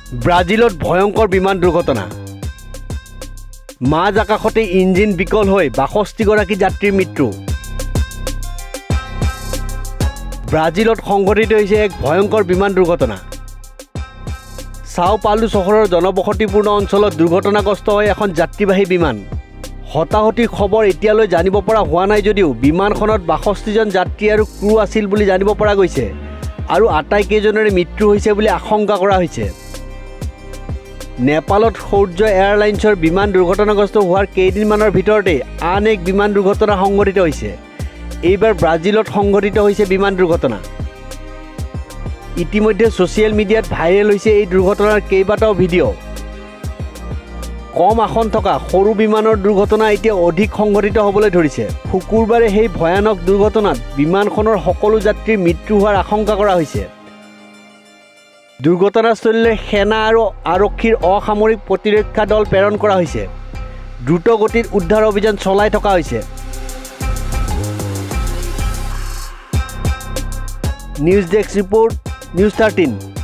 ব্ৰাজিলত ভয়ংকৰ বিমান দুৰ্ঘটনা মাজ আকাশতে ইঞ্জিন বিকল হৈ ৬২ গৰাকী যাত্ৰীৰ মৃত্যু ব্ৰাজিলত সংঘটিত হৈছে এক ভয়ংকৰ বিমান দুৰ্ঘটনা সাও পাউলো চহৰৰ জনবসতিপূৰ্ণ অঞ্চলত দুৰ্ঘটনাগ্ৰস্ত হৈ এখন যাত্ৰীবাহী বিমান হতাহতিৰ খবৰ এতিয়ালৈ জানিব পৰা হোৱা নাই যদিও বিমানখনত ৬২ জন যাত্ৰী আৰু ক্ৰু আছিল বুলি জানিব পৰা গৈছে আৰু আটাইকেইজনৰে মৃত্যু হৈছে বুলি আশংকা কৰা হৈছে নেপালত সৌৰ্য এয়াৰলাইন্সৰ বিমান দুৰ্ঘটনাগ্ৰস্ত হোৱাৰ কেইদিনমানৰ ভিতৰতে আন এক বিমান দুৰ্ঘটনা সংঘটিত হৈছে এইবাৰ ব্ৰাজিলত সংঘটিত হৈছে বিমান দুৰ্ঘটনা ইতিমধ্যে ছ'চিয়েল মিডিয়াত ভাইৰেল হৈছে এই দুৰ্ঘটনাৰ কেইবাটাও ভিডিঅ' কম আসন থকা সৰু বিমানৰ দুৰ্ঘটনা এতিয়া অধিক সংঘটিত হ'বলৈ ধৰিছে শুকুৰবাৰে সেই ভয়ানক দুৰ্ঘটনাত বিমানখনৰ সকলো যাত্ৰীৰ মৃত্যু হোৱাৰ আশংকা কৰা হৈছে দুৰ্ঘটনাস্থলীলৈ সেনা আৰু আৰক্ষীৰ অসামৰিক প্ৰতিৰক্ষা দল প্ৰেৰণ কৰা হৈছে দ্ৰুত গতিত উদ্ধাৰ অভিযান চলাই থকা হৈছে নিউজ ডেস্ক ৰিপৰ্ট নিউজ 13